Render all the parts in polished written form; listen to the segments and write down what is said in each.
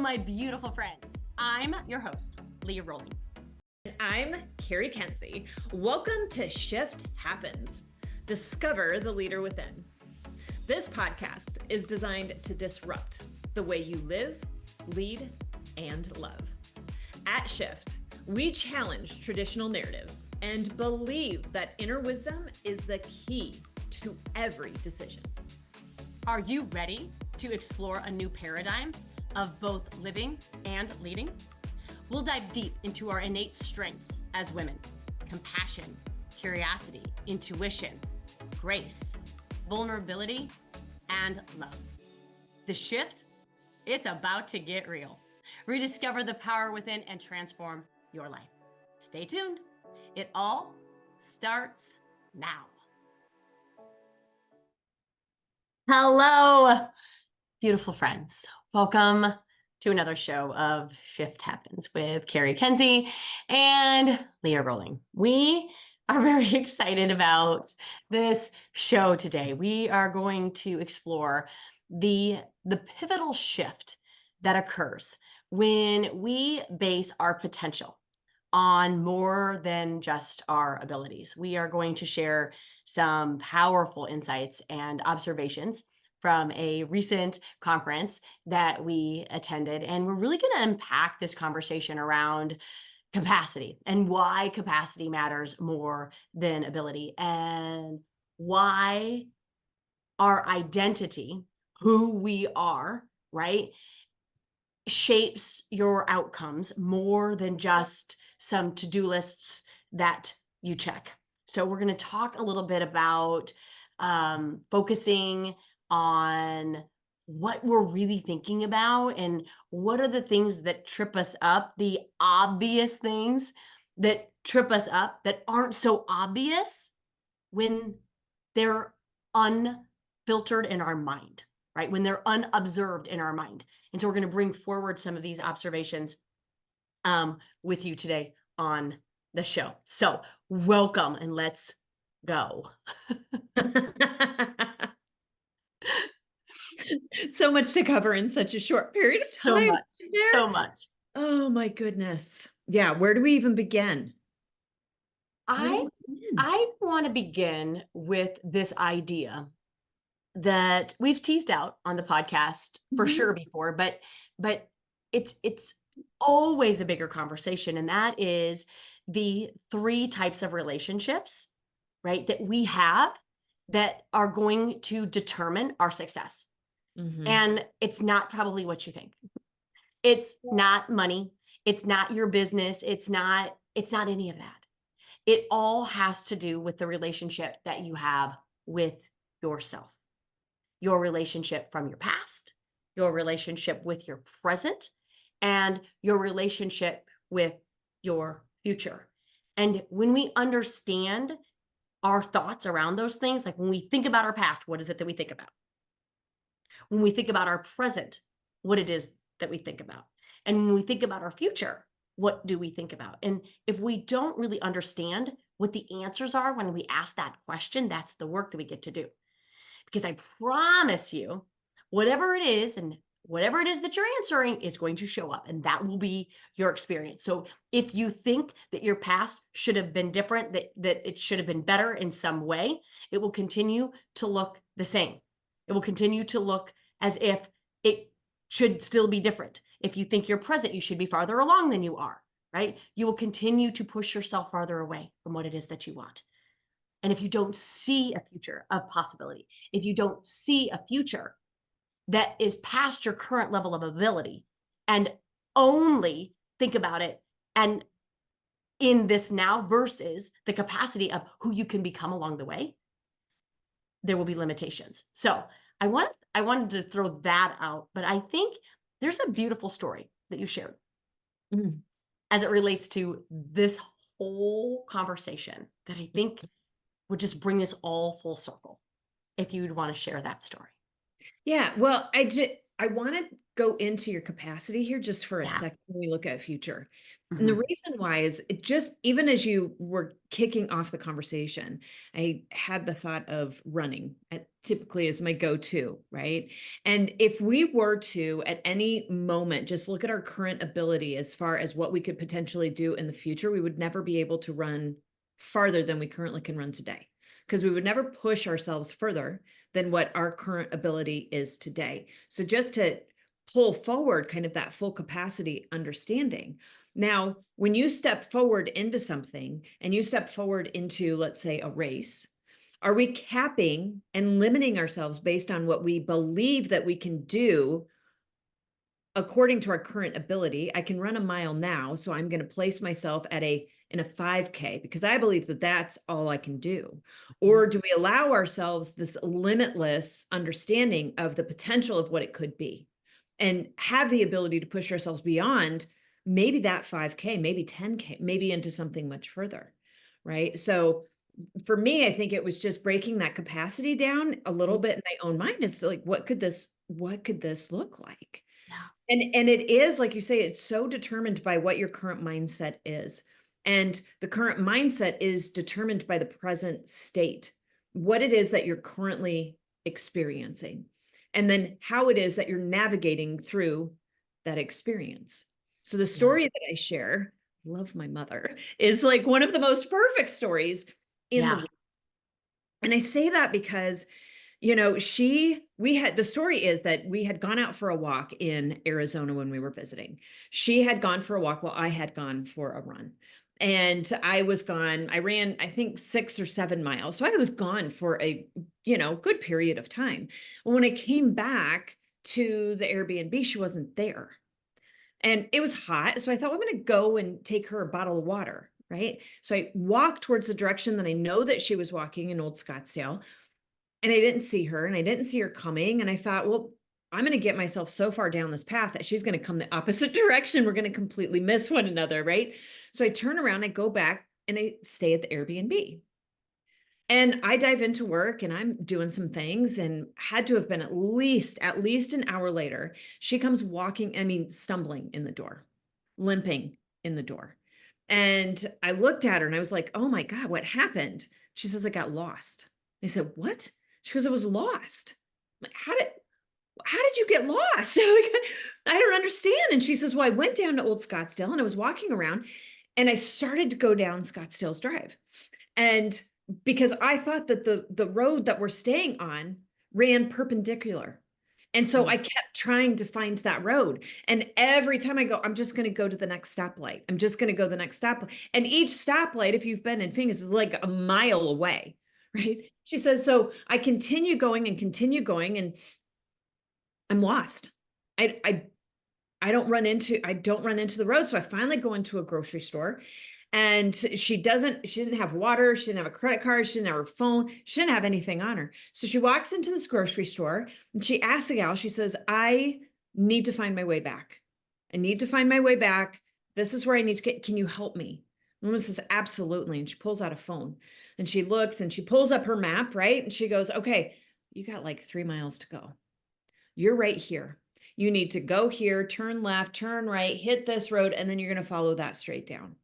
my beautiful friends. I'm your host, Leah Rolling. And I'm Cari Kenzie. Welcome to iShft Happens. Discover the leader within. This podcast is designed to disrupt the way you live, lead, and love. At iShft, we challenge traditional narratives and believe that inner wisdom is the key to every decision. Are you ready to explore a new paradigm of both living and leading? We'll dive deep into our innate strengths as women: compassion, curiosity, intuition, grace, vulnerability, and love. The shift, it's about to get real. Rediscover the power within and transform your life. Stay tuned. It all starts now. Hello, beautiful friends. Welcome to another show of iShft Happens with Cari Kenzie and Leah Rolling. We are very excited about this show today. We are going to explore the pivotal shift that occurs when we base our potential on more than just our abilities. We are going to share some powerful insights and observations from a recent conference that we attended. And we're really going to unpack this conversation around capacity and why capacity matters more than ability, and why our identity, who we are, right, shapes your outcomes more than just some to-do lists that you check. So we're going to talk a little bit about focusing on what we're really thinking about and what are the things that trip us up, the obvious things that trip us up that aren't so obvious when they're unfiltered in our mind, right? When they're unobserved in our mind. And so we're going to bring forward some of these observations with you today on the show. So welcome, and let's go. So much to cover in such a short period of time. So much. Oh my goodness. Yeah. Where do we even begin? I want to begin with this idea that we've teased out on the podcast for sure before, but it's always a bigger conversation. And that is the three types of relationships, right, that we have that are going to determine our success. And it's not probably what you think. It's not money. It's not your business. It's not any of that. It all has to do with the relationship that you have with yourself, your relationship from your past, your relationship with your present, and your relationship with your future. And when we understand our thoughts around those things, like when we think about our past, what is it that we think about? When we think about our present, what it is that we think about. And when we think about our future, what do we think about? And if we don't really understand what the answers are when we ask that question, that's the work that we get to do. Because I promise you, whatever it is and whatever it is that you're answering is going to show up, and that will be your experience. So if you think that your past should have been different, that it should have been better in some way, it will continue to look the same. It will continue to look as if it should still be different. If you think you're present, you should be farther along than you are, right? You will continue to push yourself farther away from what it is that you want. And if you don't see a future of possibility, if you don't see a future that is past your current level of ability and only think about it and in this now versus the capacity of who you can become along the way, there will be limitations. So I wanted to throw that out, but I think there's a beautiful story that you shared as it relates to this whole conversation that I think would just bring us all full circle. If you'd want to share that story. Yeah. Well, I want to go into your capacity here just for a Yeah. second when we look at future. And the Mhm. reason why is it just, even as you were kicking off the conversation, I had the thought of running typically as my go-to, right? And if we were to, at any moment, just look at our current ability as far as what we could potentially do in the future, we would never be able to run farther than we currently can run today, because we would never push ourselves further than what our current ability is today. So just to pull forward kind of that full capacity understanding. Now, when you step forward into something and you step forward into, let's say, a race, are we capping and limiting ourselves based on what we believe that we can do according to our current ability? I can run a mile now, so I'm going to place myself in a 5K because I believe that that's all I can do. Mhm. Or do we allow ourselves this limitless understanding of the potential of what it could be and have the ability to push ourselves beyond maybe that 5K, maybe 10K, maybe into something much further, right? So for me, I think it was just breaking that capacity down a little bit in my own mind as to like, what could this look like? Yeah. And it is, like you say, it's so determined by what your current mindset is. And the current mindset is determined by the present state, what it is that you're currently experiencing, and then how it is that you're navigating through that experience. So the Yeah. story that I share, love my mother, is like one of the most perfect stories in the Yeah. world. And I say that because the story is that we had gone out for a walk in Arizona when we were visiting. She had gone for a walk while I had gone for a run. And I was gone. I ran, I think, 6 or 7 miles. So I was gone for a, good period of time. When I came back to the Airbnb, she wasn't there. And it was hot. So I thought, well, I'm going to go and take her a bottle of water. Right. So I walked towards the direction that I know that she was walking in Old Scottsdale, and I didn't see her and I didn't see her coming. And I thought, well, I'm going to get myself so far down this path that she's going to come the opposite direction. We're going to completely miss one another. Right. So I turn around, I go back and I stay at the Airbnb. And I dive into work and I'm doing some things, and had to have been at least an hour later. She comes walking, stumbling in the door, limping in the door. And I looked at her and I was like, oh my God, what happened? She says, I got lost. I said, what? She goes, I was lost. I'm like, how did you get lost? I don't understand. And she says, well, I went down to Old Scottsdale and I was walking around and I started to go down Scottsdale's Drive. And because I thought that the road that we're staying on ran perpendicular. And so Mm. I kept trying to find that road. And every time I go, I'm just going to go to the next stoplight. I'm just going to go to the next stoplight. And each stoplight, if you've been in Phoenix, is like a mile away. Right. She says, so I continue going and continue going, and I'm lost. I, I I don't run into the road. So I finally go into a grocery store, and she didn't have water. She didn't have a credit card. She didn't have her phone. She didn't have anything on her. So she walks into this grocery store and she asks the gal, she says, I need to find my way back. I need to find my way back. This is where I need to get. Can you help me? The woman says, absolutely. And she pulls out a phone and she looks and she pulls up her map, right? And she goes, okay, you got like 3 miles to go. You're right here. You need to go here, turn left, turn right, hit this road, and then you're going to follow that straight down.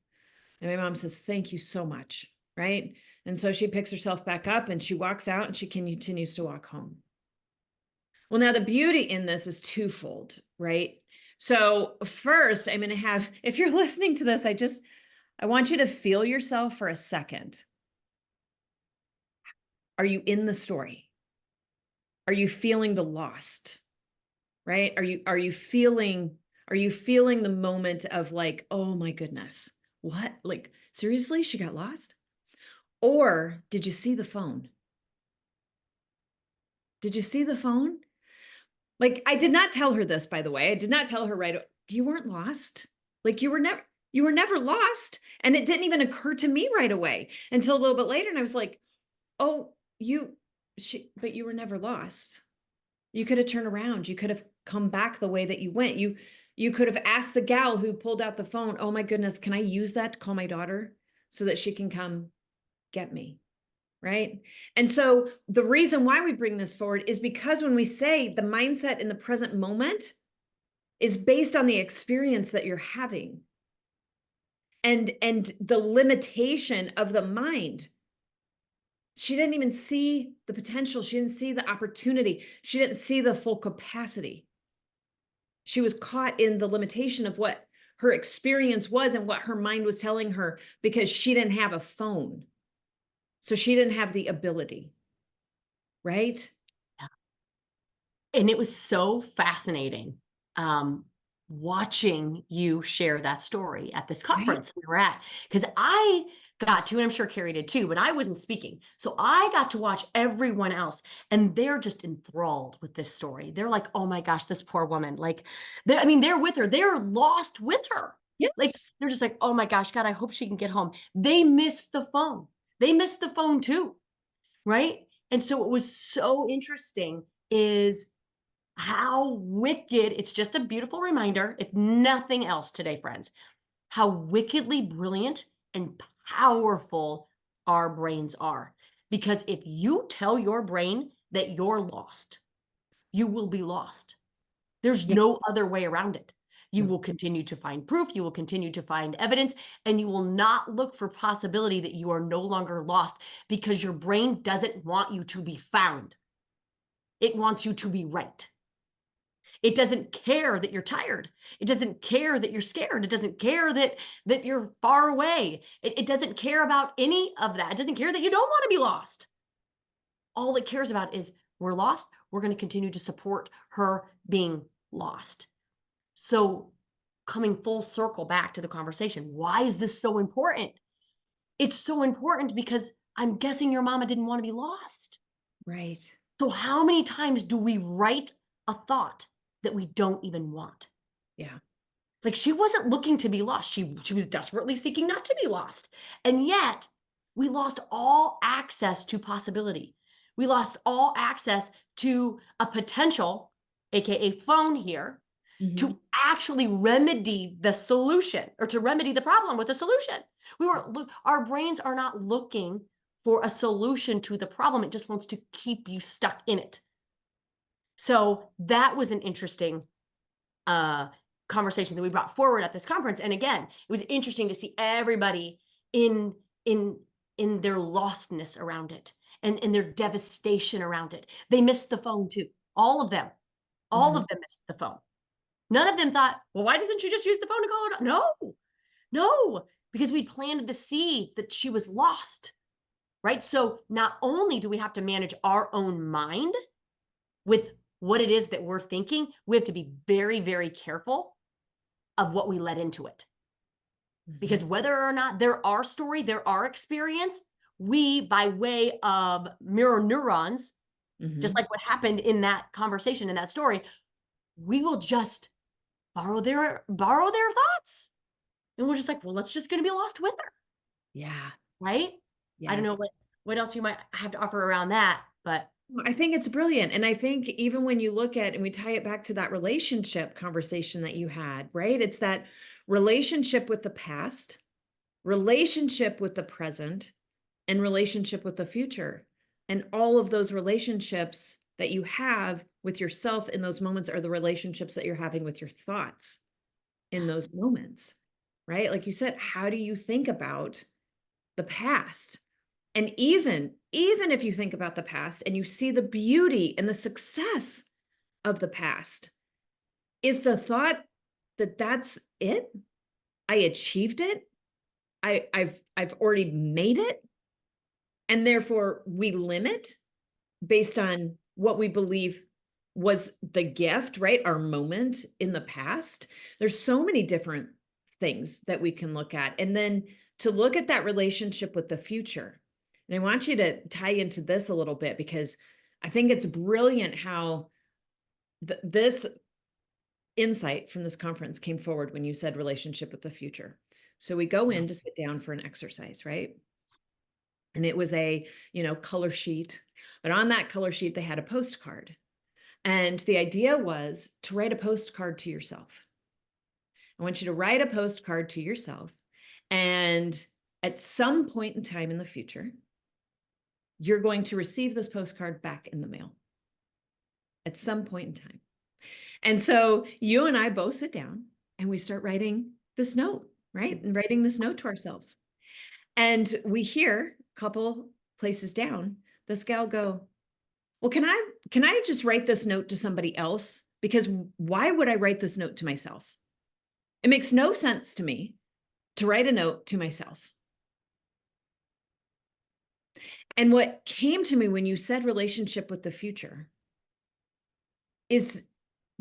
And my mom says, thank you so much. Right. And so she picks herself back up and she walks out and she continues to walk home. Well, now the beauty in this is twofold, right? So, first, I'm going to have, if you're listening to this, I want you to feel yourself for a second. Are you in the story? Are you feeling the lost? Right? Are you feeling the moment of like, oh my goodness, what? Like, seriously, she got lost? Or did you see the phone? Did you see the phone? Like, I did not tell her this, by the way. I did not tell her you weren't lost. Like, you were never lost. And it didn't even occur to me right away until a little bit later. And I was like, oh, but you were never lost. You could have turned around. You could have come back the way that you went. You could have asked the gal who pulled out the phone, oh my goodness, can I use that to call my daughter so that she can come get me? right? And so the reason why we bring this forward is because when we say the mindset in the present moment is based on the experience that you're having and the limitation of the mind. She didn't even see the potential. She didn't see the opportunity. She didn't see the full capacity. She was caught in the limitation of what her experience was and what her mind was telling her because she didn't have a phone. So she didn't have the ability, right? And it was so fascinating, um, watching you share that story at this Right? conference we were at, because I got to, and I'm sure Carrie did too, but I wasn't speaking. So I got to watch everyone else, and they're just enthralled with this story. They're like, "Oh my gosh, this poor woman." Like, I mean, they're with her. They're lost with her. Like, Yes. they're just like, "Oh my gosh, God, I hope she can get home." They missed the phone. They missed the phone too, right? And so what was so interesting is how wicked, it's just a beautiful reminder, if nothing else today, friends, how wickedly brilliant and powerful our brains are. Because if you tell your brain that you're lost, you will be lost. There's Yeah. no other way around it. You No. will continue to find proof, you will continue to find evidence, and you will not look for possibility that you are no longer lost because your brain doesn't want you to be found. It wants you to be right. It doesn't care that you're tired. It doesn't care that you're scared. It doesn't care that you're far away. It doesn't care about any of that. It doesn't care that you don't want to be lost. All it cares about is we're lost. We're going to continue to support her being lost. So, coming full circle back to the conversation, why is this so important? It's so important because I'm guessing your mama didn't want to be lost. Right. So, how many times do we write a thought that we don't even want? Yeah. Like, she wasn't looking to be lost. She was desperately seeking not to be lost. And yet, we lost all access to possibility. We lost all access to a potential, aka phone here, Mhm. to actually remedy the solution or to remedy the problem with a solution. Our brains are not looking for a solution to the problem. It just wants to keep you stuck in it. So that was an interesting uh, conversation that we brought forward at this conference. And again, it was interesting to see everybody in in in their lostness around it and in their devastation around it. They missed the phone too. All of them. All Mhm. of them missed the phone. None of them thought, well, why doesn't she just use the phone to call her? No, no, because we planted the seed that she was lost. Right. So not only do we have to manage our own mind with what it is that we're thinking, we have to be very, very careful of what we let into it. Because Mhm. whether or not they're our story, they're our experience, we, by way of mirror neurons, just Mhm. like what happened in that conversation, in that story, we will just borrow their thoughts. And we're just like, well, let's just gonna be lost with her, Yeah. right? I don't know Yes. what else you might have to offer around that, but Well, I think it's brilliant. And I think even when you look at and we tie it back to that relationship conversation that you had, right? It's that relationship with the past, relationship with the present, and relationship with the future. And all of those relationships that you have with yourself in those moments are the relationships that you're having with your thoughts in yeah, those moments, right? Like you said, how do you think about the past? And even if you think about the past and you see the beauty and the success of the past, is the thought that that's it? I achieved it. I've already made it, and therefore we limit based on what we believe was the gift, right? Our moment in the past. There's so many different things that we can look at. And then to look at that relationship with the future. And I want you to tie into this a little bit because I think it's brilliant how this insight from this conference came forward when you said relationship with the future. So we go yeah, in to sit down for an exercise, right? And it was a, color sheet. But on that color sheet, they had a postcard. And the idea was to write a postcard to yourself. I want you to write a postcard to yourself. And at some point in time in the future, you're going to receive this postcard back in the mail at some point in time. And so you and I both sit down and we start writing this note, right? And writing this note to ourselves. And we hear a couple places down, this gal go, well, can I just write this note to somebody else? Because why would I write this note to myself? It makes no sense to me to write a note to myself. And what came to me when you said relationship with the future is,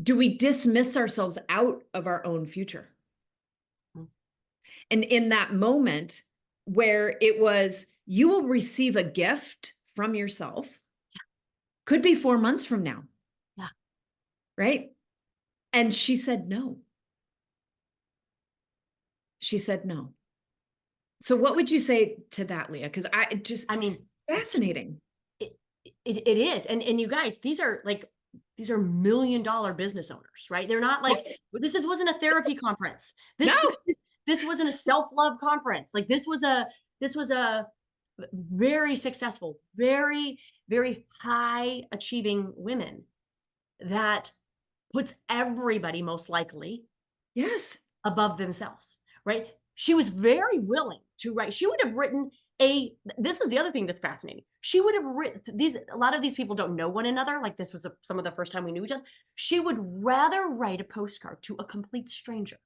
do we dismiss ourselves out of our own future? Mm. And in that moment where it was, you will receive a gift from yourself, could be 4 months from now. Yeah. Right? And she said no. She said no. So what would you say to that, Leah? Because I mean, fascinating. it is. And you guys, these are $1 million business owners, right? They're not like, wasn't a therapy conference. No. This wasn't a self-love conference. Like this was a very successful, very, very high achieving women that puts everybody most likely Yes. above themselves, right? She was very willing to write. She would have written this is the other thing that's fascinating. She would have written a lot of these people don't know one another. Like this was some of the first time we knew each other. She would rather write a postcard to a complete stranger,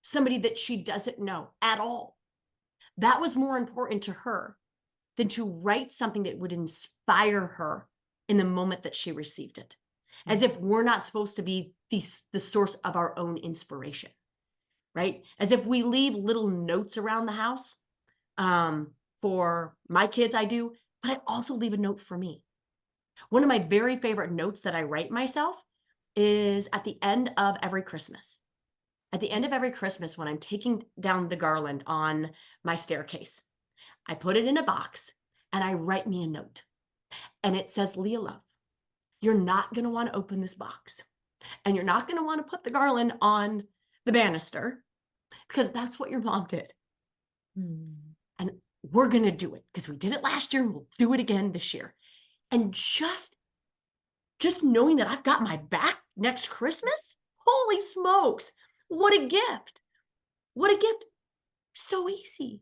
somebody that she doesn't know at all. That was more important to her than to write something that would inspire her in the moment that she received it. As if we're not supposed to be the source of our own inspiration, right? As if we leave little notes around the house. For my kids, I do, but I also leave a note for me. One of my very favorite notes that I write myself is at the end of every Christmas. At the end of every Christmas, when I'm taking down the garland on my staircase, I put it in a box and I write me a note. And it says, Leah love, you're not going to want to open this box. And you're not going to want to put the garland on the banister because that's what your mom did. And we're going to do it because we did it last year and we'll do it again this year. And just knowing that I've got my back next Christmas, holy smokes, what a gift. What a gift. So easy.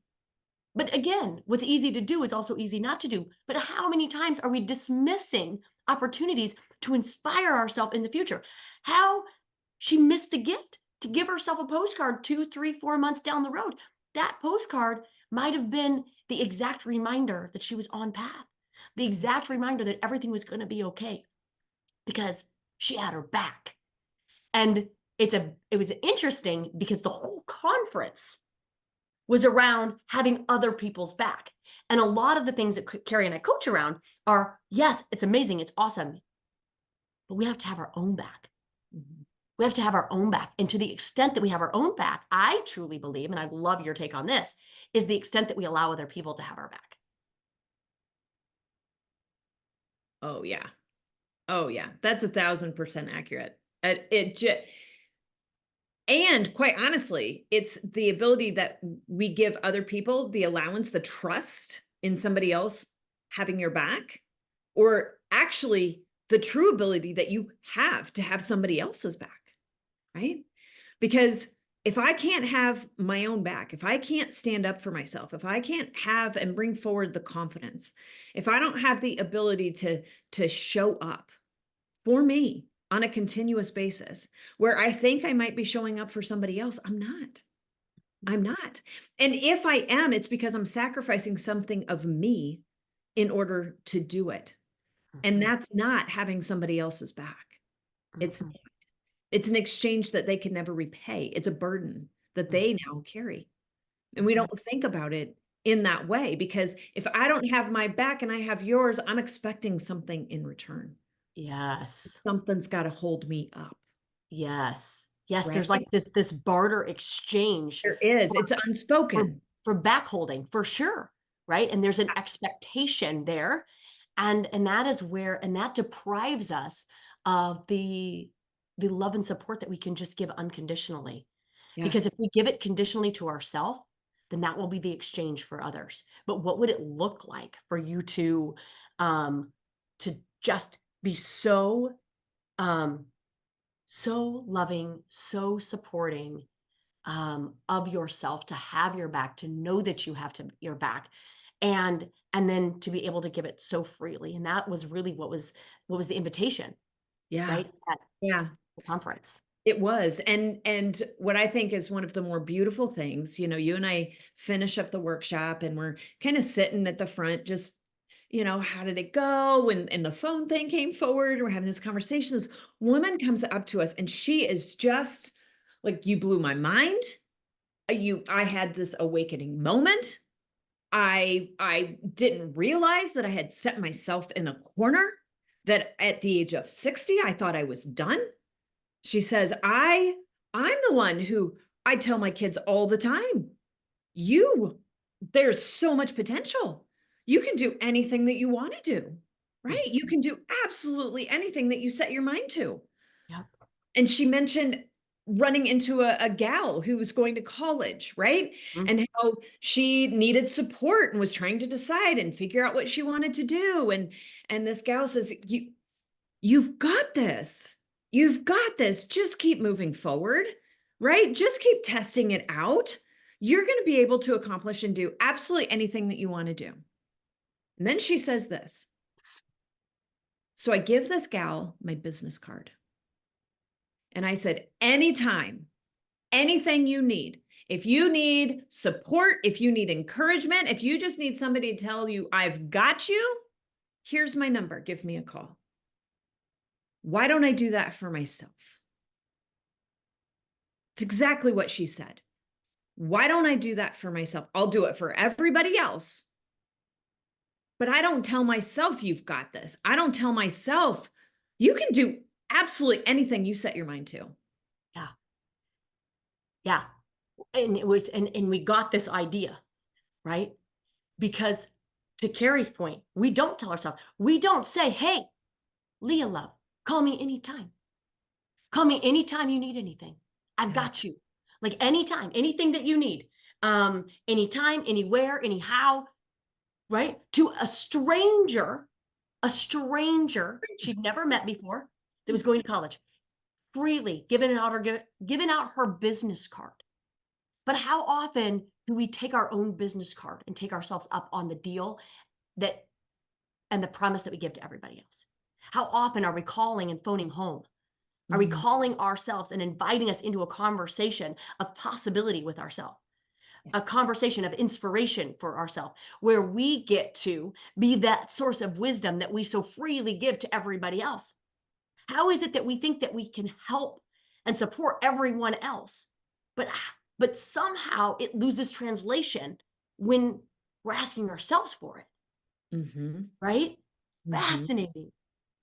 But again, what's easy to do is also easy not to do. But how many times are we dismissing opportunities to inspire ourselves in the future? How she missed the gift to give herself a postcard 2, 3, 4 months down the road. That postcard might have been the exact reminder that she was on path, the exact reminder that everything was going to be okay because she had her back. And it was interesting because the whole conference was around having other people's back. And a lot of the things that Cari and I coach around are, yes, it's amazing, it's awesome, but we have to have our own back. We have to have our own back. And to the extent that we have our own back, I truly believe, and I'd love your take on this, is the extent that we allow other people to have our back. Oh, yeah. Oh, yeah. That's 1,000% accurate. And quite honestly, it's the ability that we give other people the allowance, the trust in somebody else having your back, or actually the true ability that you have to have somebody else's back, right? Because if I can't have my own back, if I can't stand up for myself, if I can't have and bring forward the confidence, if I don't have the ability to show up for me on a continuous basis, where I think I might be showing up for somebody else, I'm not. And if I am, it's because I'm sacrificing something of me in order to do it. And that's not having somebody else's back. It's an exchange that they can never repay. It's a burden that they now carry. And we don't think about it in that way, because if I don't have my back and I have yours, I'm expecting something in return. Yes. Something's got to hold me up. Yes. Yes. Right? There's like this barter exchange. There is. It's unspoken. For back holding, for sure. Right. And there's an expectation there. And that is where, and that deprives us of the love and support that we can just give unconditionally. Because if Yes. we give it conditionally to ourselves, then that will be the exchange for others. But what would it look like for you um, to just be um, so loving, so supporting of yourself, to have your back, to know that you have your back, and then to be able to give it so freely. And that was really what was the invitation, Yeah. right? At Yeah. the conference. It was. And what I think is one of the more beautiful things, you and I finish up the workshop and we're kind of sitting at the front, just, how did it go? And the phone thing came forward. We're having this conversation. This woman comes up to us and she is just like, you blew my mind. I had this awakening moment. I didn't realize that I had set myself in a corner, that at the age of 60, I thought I was done. She says, I'm the one who I tell my kids all the time, there's so much potential. You can do anything that you want to do, right? You can do absolutely anything that you set your mind to. Yep. And she mentioned running into a gal who was going to college, right? Mhm. And how she needed support and was trying to decide and figure out what she wanted to do. And this gal says, you've got this. You've got this. Just keep moving forward, right? Just keep testing it out. You're going to be able to accomplish and do absolutely anything that you want to do. And then she says this. So I give this gal my business card. And I said, anytime, anything you need, if you need support, if you need encouragement, if you just need somebody to tell you, I've got you, here's my number. Give me a call. Why don't I do that for myself? It's exactly what she said. Why don't I do that for myself? I'll do it for everybody else. But I don't tell myself you've got this. I don't tell myself you can do absolutely anything you set your mind to. Yeah. Yeah. And we got this idea, right? Because to Carrie's point, we don't tell ourselves, we don't say, hey, Leah love, call me anytime. Call me anytime you need anything. I've Yeah. got you. Like anytime, anything that you need. Anytime, anywhere, anyhow, right? To a stranger she'd never met before that was going to college, freely giving out her business card. But how often do we take our own business card and take ourselves up on the deal that and the promise that we give to everybody else? How often are we calling and phoning home? Are we calling ourselves and inviting us into a conversation of possibility with ourselves, a conversation of inspiration for ourselves, where we get to be that source of wisdom that we so freely give to everybody else? How is it that we think that we can help and support everyone else, but somehow it loses translation when we're asking ourselves for it, Mm-hmm. right? Mm-hmm. Fascinating.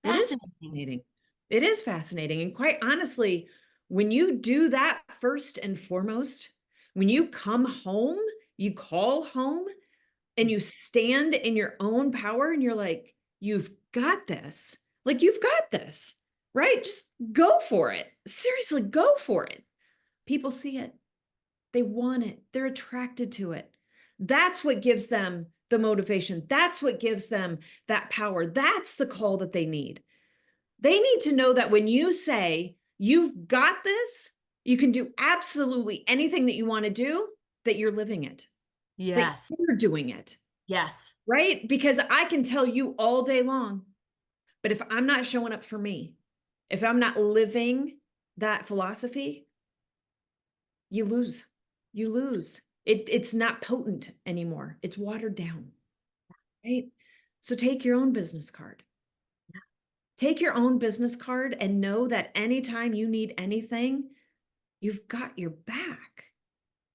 It is Fascinating. fascinating. It is fascinating. And quite honestly, when you do that first and foremost, when you come home, you call home and you stand in your own power and you're like, you've got this. Like, you've got this, right? Just go for it. Seriously, go for it. People see it. They want it. They're attracted to it. That's what gives them the motivation. That's what gives them that power. That's the call that they need. They need to know that when you say, you've got this, you can do absolutely anything that you want to do, that you're living it, that Yes. you're doing it, Yes. right? Because I can tell you all day long, but if I'm not showing up for me, if I'm not living that philosophy, you lose. You lose. It's not potent anymore. It's watered down, right? So take your own business card. Take your own business card and know that anytime you need anything, you've got your back.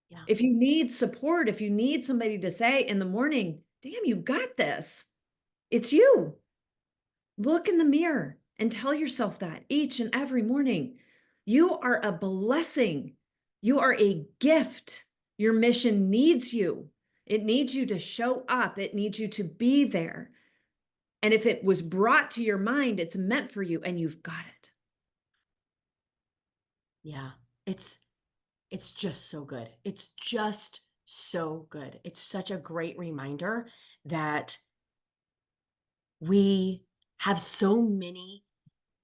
Yeah. If you need support, if you need somebody to say in the morning, damn, you got this. It's you. Look in the mirror and tell yourself that each and every morning. You are a blessing. You are a gift. Your mission needs you. It needs you to show up. It needs you to be there. And if it was brought to your mind, it's meant for you and you've got it. Yeah. It's just so good. It's just so good. It's such a great reminder that we have so many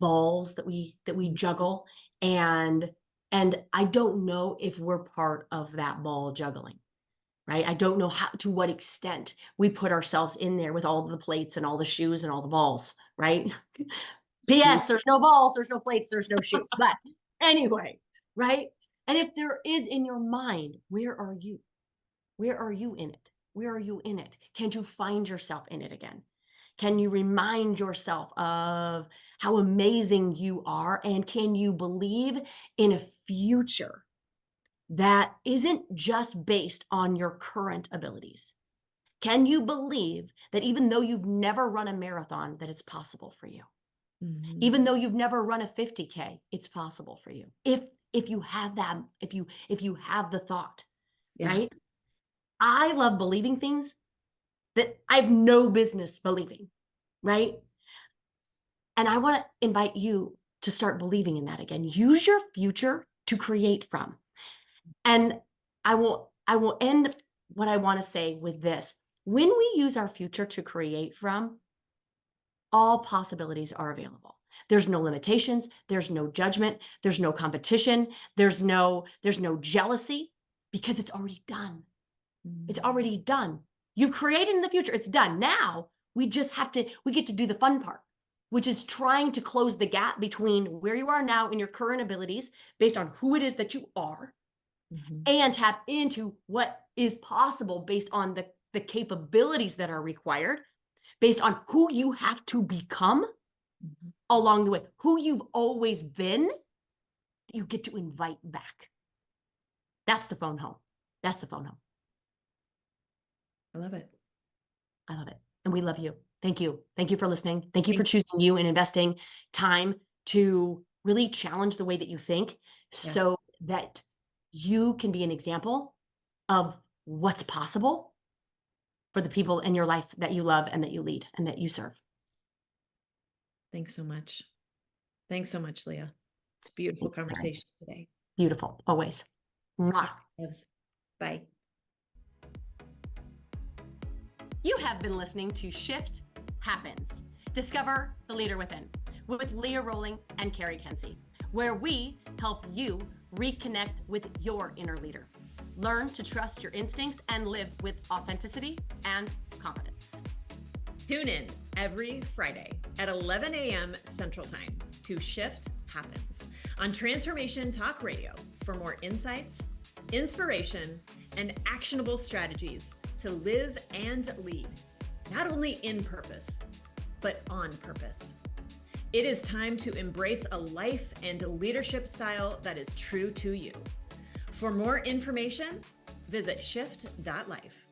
balls that we juggle, and I don't know if we're part of that ball juggling, right? I don't know how, to what extent we put ourselves in there with all the plates and all the shoes and all the balls, right? True. P.S. There's no balls, there's no plates, there's no shoes. But anyway, right? And if there is in your mind, where are you? Where are you in it? Where are you in it? Can you find yourself in it again? Can you remind yourself of how amazing you are? And can you believe in a future that isn't just based on your current abilities? Can you believe that even though you've never run a marathon, that it's possible for you? Mhm. Even though you've never run a 50K, it's possible for you. If you have that, if you have the thought, Yeah. right? I love believing things that I have no business believing, right? And I want to invite you to start believing in that again. Use your future to create from. And I will end what I want to say with this. When we use our future to create from, all possibilities are available. There's no limitations, there's no judgment, there's no competition, there's no jealousy, because it's already done. It's already done. You created in the future, it's done. Now we get to do the fun part, which is trying to close the gap between where you are now and your current abilities based on who it is that you are, and tap into what is possible based on the capabilities that are required, based on who you have to become along the way, who you've always been, that you get to invite back. That's the phone home. That's the phone home. I love it. I love it. And we love you. Thank you. Thank you for listening. Thank you for choosing you and investing time to really challenge the way that you think, so that you can be an example of what's possible for the people in your life that you love and that you lead and that you serve. Thanks so much. Thanks so much, Leah. It's a beautiful Thanks, Mary. conversation today. Beautiful. Always. Mwah. Loves. Bye. You have been listening to Shift Happens. Discover the leader within with Leah Rowling and Cari Kenzie, where we help you reconnect with your inner leader. Learn to trust your instincts and live with authenticity and confidence. Tune in every Friday at 11 a.m. Central Time to Shift Happens on Transformation Talk Radio for more insights, inspiration, and actionable strategies to live and lead, not only in purpose, but on purpose. It is time to embrace a life and leadership style that is true to you. For more information, visit shift.life.